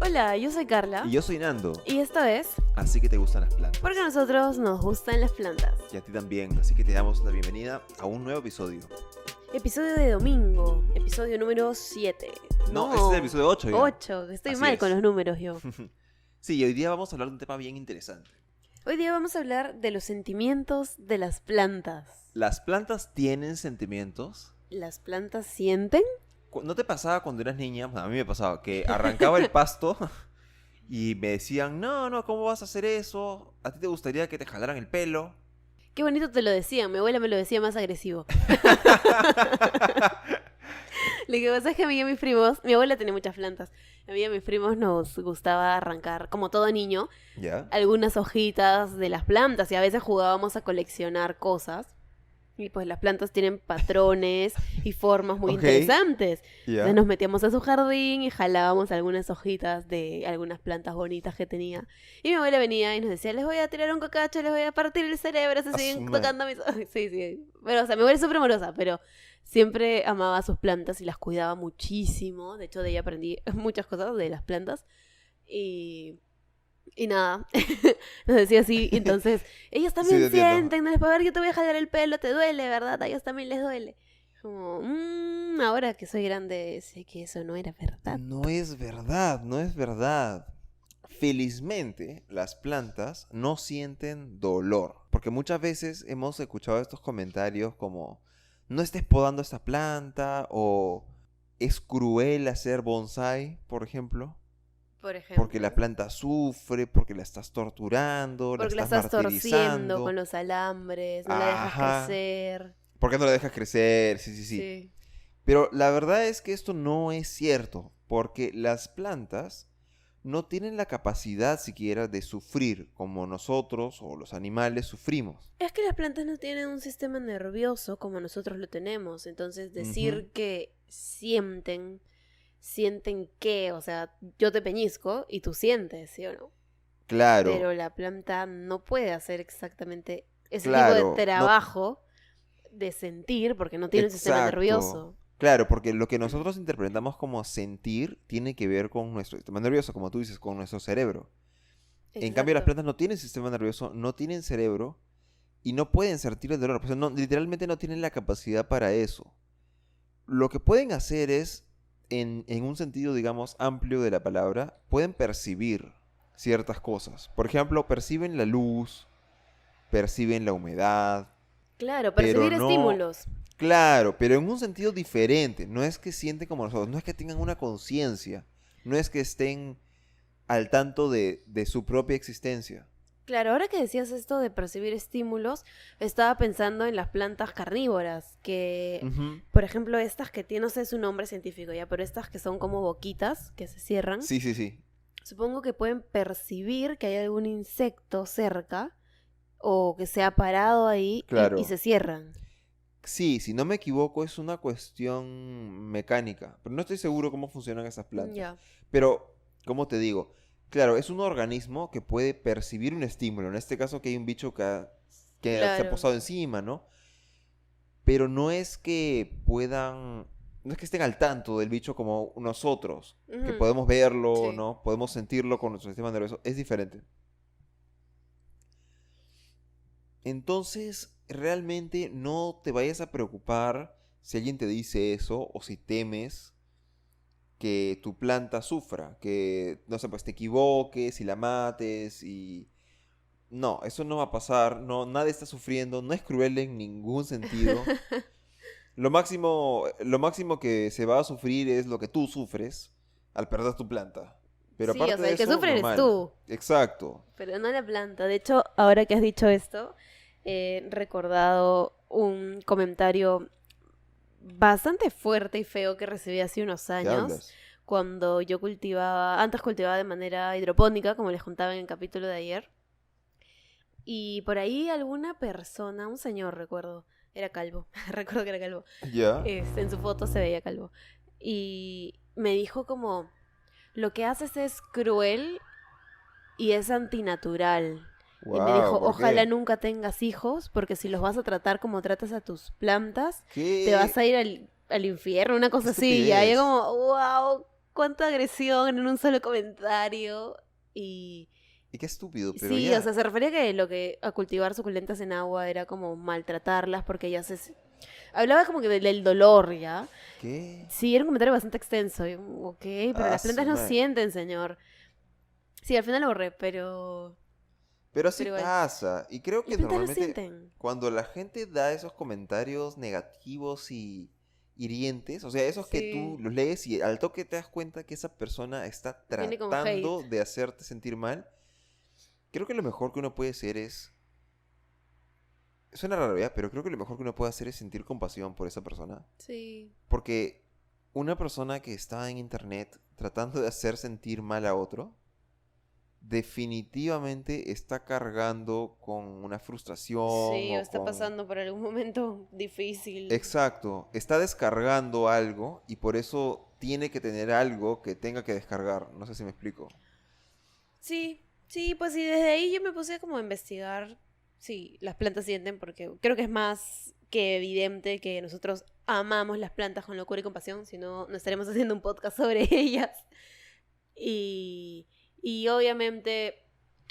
Hola, yo soy Carla. Y yo soy Nando, Y esto es así que te gustan las plantas. Porque a nosotros nos gustan las plantas. Y a ti también, así que te damos la bienvenida a un nuevo episodio. Episodio de domingo, episodio número 7. No, este es el episodio 8 ya. 8, estoy Así mal es. con los números yo. Sí, y hoy día vamos a hablar de un tema bien interesante. Hoy día vamos a hablar de los sentimientos de las plantas. ¿Las plantas tienen sentimientos? ¿Las plantas sienten? ¿No te pasaba cuando eras niña? Bueno, a mí me pasaba que arrancaba el pasto y me decían, no, ¿cómo vas a hacer eso? ¿A ti te gustaría que te jalaran el pelo? Qué bonito te lo decían, mi abuela me lo decía más agresivo. Lo que pasa es que a mí y a mis primos, mi abuela tenía muchas plantas, a mí y a mis primos nos gustaba arrancar, como todo niño, ¿Ya? algunas hojitas de las plantas y a veces jugábamos a coleccionar cosas. Y pues las plantas tienen patrones y formas muy Ok. interesantes. ¿Ya? Entonces nos metíamos a su jardín y jalábamos algunas hojitas de algunas plantas bonitas que tenía. Y mi abuela venía y nos decía, les voy a tirar un cocacho, les voy a partir el cerebro, se A su siguen madre. tocando mis... Ay, sí, sí. Pero, o sea, mi abuela es súper amorosa, pero siempre amaba sus plantas y las cuidaba muchísimo. De hecho, de ella aprendí muchas cosas de las plantas. Y nada, nos decía así, y entonces, ellos Sí, también te entiendo. sienten, no les puedo ver, yo te voy a jalar el pelo, te duele, ¿verdad? A ellos también les duele. Como, ahora que soy grande, sé que eso no era verdad. No es verdad, no es verdad. Felizmente, las plantas no sienten dolor. Porque muchas veces hemos escuchado estos comentarios como, no estés podando esta planta, o es cruel hacer bonsai, por ejemplo. Por ejemplo, Porque la planta sufre, porque la estás torturando, porque la la estás estás torciendo martirizando. con los alambres, no la dejas Ajá. crecer. ¿Por qué no la dejas crecer? Sí. Pero la verdad es que esto no es cierto, porque las plantas no tienen la capacidad siquiera de sufrir como nosotros o los animales sufrimos. Es que las plantas no tienen un sistema nervioso como nosotros lo tenemos. Entonces, decir que sienten que, o sea, yo te peñisco y tú sientes, ¿sí o no? Claro, Pero la planta no puede hacer exactamente ese claro, tipo no- de trabajo de sentir porque no tiene un sistema exacto. nervioso. Claro, porque lo que nosotros interpretamos como sentir tiene que ver con nuestro sistema nervioso, como tú dices, con nuestro cerebro. En cambio, las Exacto. plantas no tienen sistema nervioso, no tienen cerebro y no pueden sentir el dolor. O sea, literalmente no tienen la capacidad para eso. Lo que pueden hacer es, en un sentido, digamos, amplio de la palabra, pueden percibir ciertas cosas. Por ejemplo, perciben la luz, perciben la humedad, Claro, pero percibir no... estímulos. Claro, pero en un sentido diferente. No es que sienten como nosotros, no es que tengan una conciencia, no es que estén al tanto de su propia existencia. Claro, ahora que decías esto de percibir estímulos, estaba pensando en las plantas carnívoras, que, Ujú. por ejemplo, estas que tienen, no sé su nombre científico ya, pero estas que son como boquitas que se cierran, Sí. supongo que pueden percibir que hay algún insecto cerca o que se ha parado ahí Claro. y se cierran. Sí, si no me equivoco, es una cuestión mecánica, pero no estoy seguro cómo funcionan esas plantas. Ya. Pero, ¿cómo te digo? Claro, es un organismo que puede percibir un estímulo. En este caso que hay un bicho que se ha Claro. posado encima, ¿no? Pero no es que puedan, no es que estén al tanto del bicho como nosotros, que Ujú. podemos verlo, Sí. ¿no? Podemos sentirlo con nuestro sistema nervioso. Es diferente. Entonces, realmente no te vayas a preocupar si alguien te dice eso o si temes que tu planta sufra, que, no sé, pues te equivoques y la mates y... No, eso no va a pasar, no, nadie está sufriendo, no es cruel en ningún sentido. Lo máximo que se va a sufrir es lo que tú sufres al perder tu planta. Pero Sí, o aparte sea, de el que eso, sufre eres normal. tú. Exacto. Pero no la planta. De hecho, ahora que has dicho esto, he recordado un comentario bastante fuerte y feo que recibí hace unos ¿Qué años, hablas? cuando yo antes cultivaba de manera hidropónica, como les contaba en el capítulo de ayer. Y por ahí alguna persona, un señor recuerdo, era calvo, recuerdo que era calvo, ¿Ya? en su foto se veía calvo. Y me dijo como, lo que haces es cruel y es antinatural. Y me dijo, Wow, ¿por ojalá qué? nunca tengas hijos, porque si los vas a tratar como tratas a tus plantas, ¿Qué? te vas a ir al infierno, una ¿Qué cosa así. Y ahí estupidez? como, wow, cuánta agresión en un solo comentario. Y Y qué estúpido, pero sí, ya. o sea, se refería a cultivar suculentas en agua era como maltratarlas porque ellas se... Hablaba como que del dolor, ¿ya? ¿Qué? Sí, era un comentario bastante extenso. Y, ok, pero Ah, las plantas no madre. sienten, señor. Sí, al final lo borré, pero... Pero así Pero igual. pasa. Y creo Las que plantas no normalmente sienten. cuando la gente da esos comentarios negativos y hirientes, o sea, esos que tú Sí, los lees y al toque te das cuenta que esa persona está viene con hate. tratando de hacerte sentir mal, creo que lo mejor que uno puede hacer es... Suena raro, ¿ya? Pero creo que lo mejor que uno puede hacer es sentir compasión por esa persona. Sí. Porque una persona que está en internet tratando de hacer sentir mal a otro, definitivamente está cargando con una frustración Sí, o o está con... pasando por algún momento difícil. Exacto, está descargando algo y por eso tiene que tener algo que tenga que descargar. No sé si me explico. Sí, sí, pues sí, desde ahí yo me puse como a investigar si las plantas sienten, porque creo que es más que evidente que nosotros amamos las plantas con locura y compasión, si no, no estaremos haciendo un podcast sobre ellas. Y, y obviamente,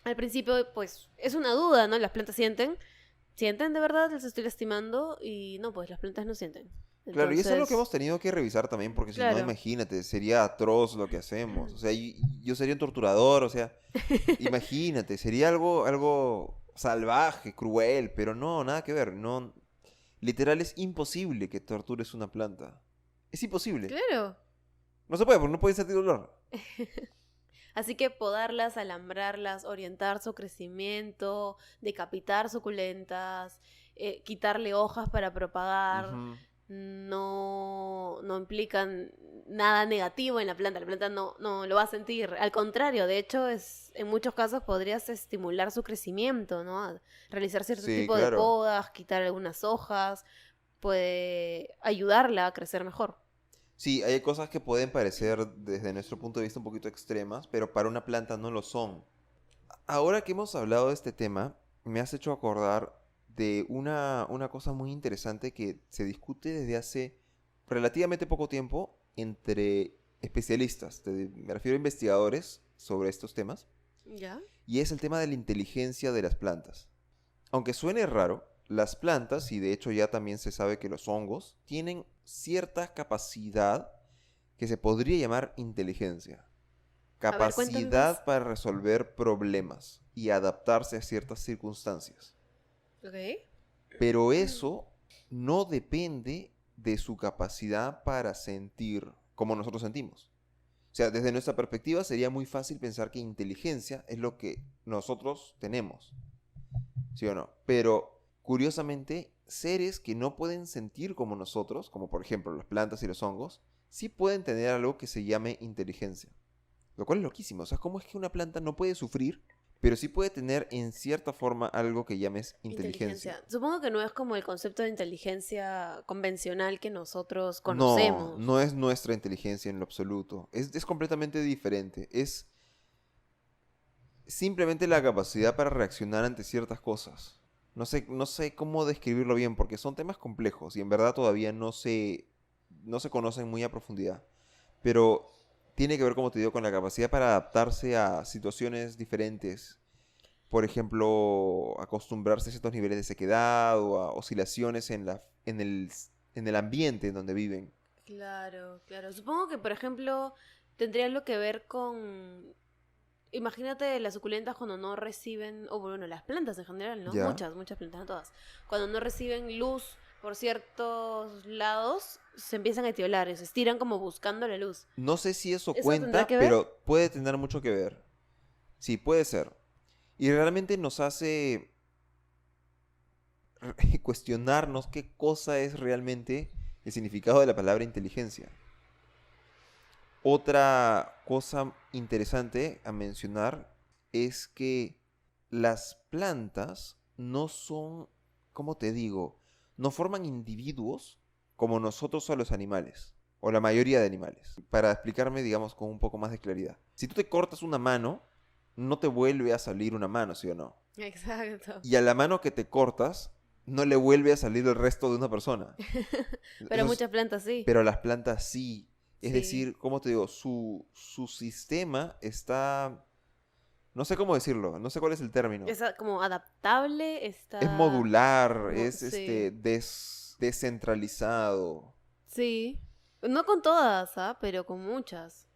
al principio, pues es una duda, ¿no? Las plantas sienten. ¿Sienten de verdad? ¿Les estoy lastimando? Y no, pues las plantas no sienten. Claro, y eso es lo que hemos Entonces, tenido que revisar también, porque si no, claro. imagínate, sería atroz lo que hacemos. O sea, yo sería un torturador, o sea, imagínate, sería algo salvaje, cruel, pero no, nada que ver. No, literal es imposible que tortures una planta. Es imposible. Claro. No se puede, porque no pueden sentir dolor. Así que podarlas, alambrarlas, orientar su crecimiento, decapitar suculentas, quitarle hojas para propagar, Ujú. no implican nada negativo en la planta. La planta no lo va a sentir. Al contrario, de hecho, en muchos casos podrías estimular su crecimiento, ¿no? Realizar cierto Sí, tipo de claro. podas, quitar algunas hojas, puede ayudarla a crecer mejor. Sí, hay cosas que pueden parecer desde nuestro punto de vista un poquito extremas, pero para una planta no lo son. Ahora que hemos hablado de este tema, me has hecho acordar de una cosa muy interesante que se discute desde hace relativamente poco tiempo entre especialistas, me refiero a investigadores sobre estos temas, ¿Ya? y es el tema de la inteligencia de las plantas. Aunque suene raro, las plantas, y de hecho ya también se sabe que los hongos, tienen cierta capacidad que se podría llamar inteligencia. A ver, cuéntame más. Capacidad para resolver problemas y adaptarse a ciertas circunstancias. Ok. Pero eso no depende de su capacidad para sentir como nosotros sentimos. O sea, desde nuestra perspectiva sería muy fácil pensar que inteligencia es lo que nosotros tenemos. ¿Sí o no? Pero, curiosamente, seres que no pueden sentir como nosotros, como por ejemplo las plantas y los hongos, sí pueden tener algo que se llame inteligencia. Lo cual es loquísimo. O sea, ¿cómo es que una planta no puede sufrir, pero sí puede tener en cierta forma algo que llames inteligencia? Inteligencia. Supongo que no es como el concepto de inteligencia convencional que nosotros No, conocemos. no es nuestra inteligencia en lo absoluto. Es completamente diferente. Es simplemente la capacidad para reaccionar ante ciertas cosas. No sé cómo describirlo bien porque son temas complejos y en verdad todavía no se conocen muy a profundidad. Pero tiene que ver, como te digo, con la capacidad para adaptarse a situaciones diferentes. Por ejemplo, acostumbrarse a ciertos niveles de sequedad o a oscilaciones en el ambiente en donde viven. Claro, claro. Supongo que, por ejemplo, tendría algo que ver con... Imagínate las suculentas cuando no reciben, o bueno, las plantas en general, ¿no? ¿Ya? Muchas plantas, no todas. Cuando no reciben luz por ciertos lados, se empiezan a etiolar y se estiran como buscando la luz. No sé si eso ¿Eso tendrá cuenta, que ver? pero puede tener mucho que ver. Sí, puede ser. Y realmente nos hace cuestionarnos qué cosa es realmente el significado de la palabra inteligencia. Otra cosa interesante a mencionar es que las plantas no son, ¿cómo te digo? No forman individuos como nosotros a los animales, o la mayoría de animales. Para explicarme, digamos, con un poco más de claridad. Si tú te cortas una mano, no te vuelve a salir una mano, ¿sí o no? Exacto. Y a la mano que te cortas, no le vuelve a salir el resto de una persona. Pero Eso es- muchas plantas sí. pero las plantas sí. Es Sí. decir, ¿cómo te digo? Su sistema está... No sé cómo decirlo, no sé cuál es el término. Es como adaptable, Es está... modular, es Sí. descentralizado. Sí. No con todas, ¿ah? Pero con muchas.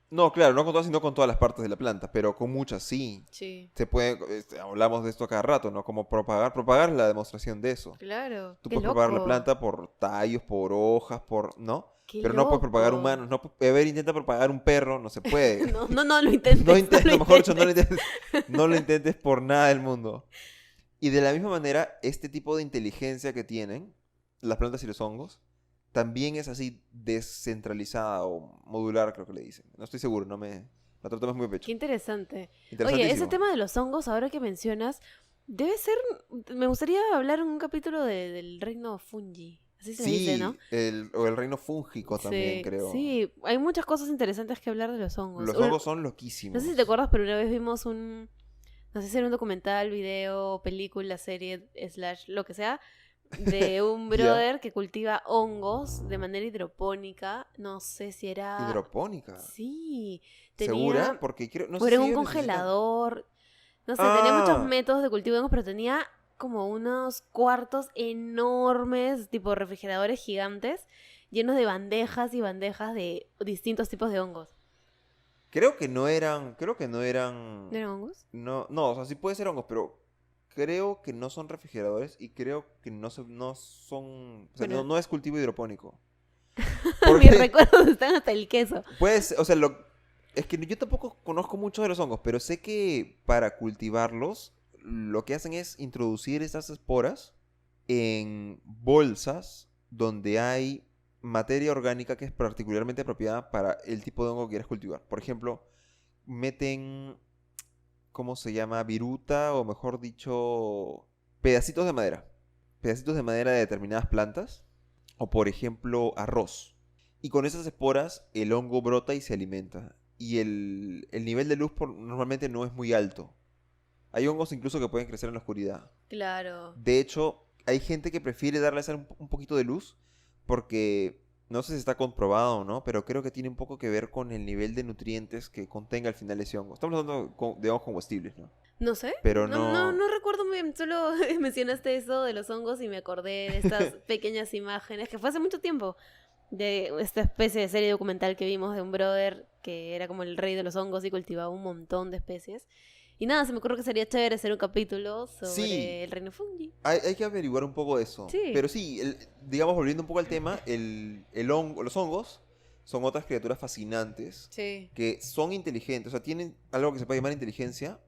No, claro, no con todas, sino con todas las partes de la planta, pero con muchas sí. Sí. Se puede, hablamos de esto cada rato, ¿no? Como propagar. Propagar es la demostración de eso. Claro. Tú Qué puedes propagar la loco. planta por tallos, por hojas, ¿no? Qué Pero no puedes propagar loco. humanos. No, a ver, intenta propagar un perro, no se puede. No, no, no lo No intentes. No lo intentes, mejor dicho, no lo intentes. intentes. No lo intentes por nada del mundo. Y de la misma manera, este tipo de inteligencia que tienen las plantas y los hongos también es así descentralizada o modular, creo que le dicen. No estoy seguro, no te lo tomes muy a Qué pecho. interesante. Oye, ese Interesantísimo. tema de los hongos, ahora que mencionas, debe ser... Me gustaría hablar en un capítulo del reino fungi. Así se dice, ¿no? Sí, o el reino fúngico también, Sí, creo. sí. Hay muchas cosas interesantes que hablar de los hongos. Los hongos son No sé si te loquísimos. acuerdas, pero una vez vimos no sé si era un documental, video, película, serie, slash, lo que sea, de un ¿Ya? brother que cultiva hongos de manera hidropónica. No sé si era... Hidropónica. Sí, ¿Segura? tenía... Porque no O sé era en si un ellos necesitan... congelador. No sé, tenía muchos Ah, métodos de cultivo de hongos, pero tenía como unos cuartos enormes, tipo refrigeradores gigantes, llenos de bandejas y bandejas de distintos tipos de hongos. creo que no ¿No eran, eran hongos? no, no, o sea, sí puede ser hongos, pero creo que no son refrigeradores y creo que no son, o sea, Bueno, no es cultivo hidropónico. mis Porque, recuerdos están hasta el queso. pues, o sea, es que yo tampoco conozco mucho de los hongos, pero sé que para cultivarlos, lo que hacen es introducir estas esporas en bolsas donde hay materia orgánica que es particularmente apropiada para el tipo de hongo que quieres cultivar. Por ejemplo, meten, ¿cómo se llama? Viruta, o mejor dicho, pedacitos de madera. Pedacitos de madera de determinadas plantas. O por ejemplo, arroz. Y con esas esporas el hongo brota y se alimenta. Y el nivel de luz normalmente no es muy alto. Hay hongos incluso que pueden crecer en la oscuridad. Claro. De hecho, hay gente que prefiere darles un poquito de luz porque no sé si está comprobado o no, pero creo que tiene un poco que ver con el nivel de nutrientes que contenga al final ese hongo. Estamos hablando de hongos comestibles, ¿no? No sé, Pero no recuerdo muy bien, solo mencionaste eso de los hongos y me acordé de estas pequeñas imágenes, que fue hace mucho tiempo, de esta especie de serie documental que vimos de un brother que era como el rey de los hongos y cultivaba un montón de especies. Y nada, se me ocurrió que sería chévere hacer un capítulo sí, sobre el reino fungi. hay que averiguar un poco de eso. Sí, Pero sí, digamos, volviendo un poco al tema, los hongos son otras criaturas fascinantes sí. que son inteligentes, o sea, tienen algo que se puede llamar inteligencia,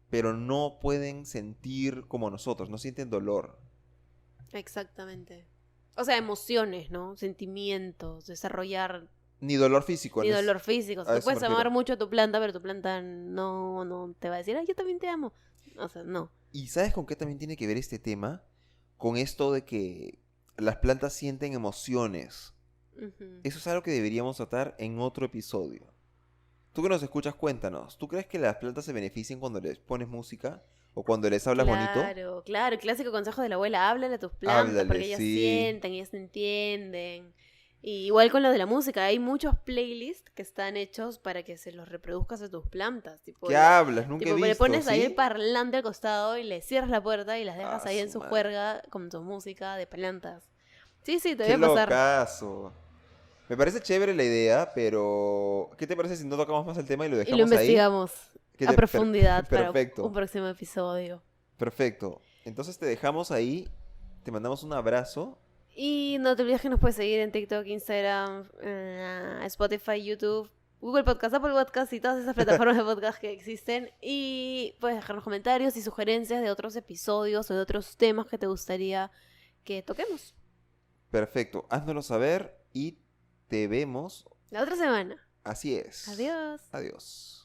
pero no pueden sentir como nosotros, no sienten dolor. Exactamente. O sea, emociones, ¿no? Sentimientos, desarrollar Ni dolor físico, ni dolor físico. O sea, a tú eso me puedes amar refiero. mucho a tu planta, pero tu planta no te va a decir, ay, yo también te amo. O sea, no. ¿Y sabes con qué también tiene que ver este tema? Con esto de que las plantas sienten emociones. Ujú. Eso es algo que deberíamos tratar en otro episodio. Tú que nos escuchas, cuéntanos. ¿Tú crees que las plantas se benefician cuando les pones música? ¿O cuando les hablas bonito? Claro, claro, el clásico consejo de la abuela, háblale a tus plantas Háblale, porque ellas sí. sienten, ellas te entienden. Y igual con lo de la música, hay muchos playlists que están hechos para que se los reproduzcas a tus plantas. ¿Qué hablas? Nunca he Tipo, le visto, pones ahí el ¿sí? parlante al costado y le cierras la puerta y las dejas Ah, ahí en su su madre. juerga con tu música de plantas. Sí, sí, te voy Qué a pasar. locazo. Me parece chévere la idea, pero ¿qué te parece si no tocamos más el tema y lo Y lo dejamos ahí? investigamos a profundidad para un Perfecto, próximo episodio. perfecto. Entonces te dejamos ahí, te mandamos un abrazo. Y no te olvides que nos puedes seguir en TikTok, Instagram, Spotify, YouTube, Google Podcast, Apple Podcast y todas esas plataformas de podcast que existen. Y puedes dejarnos comentarios y sugerencias de otros episodios o de otros temas que te gustaría que toquemos. Perfecto, háznoslo saber y te vemos. La otra semana. Así es. Adiós. Adiós.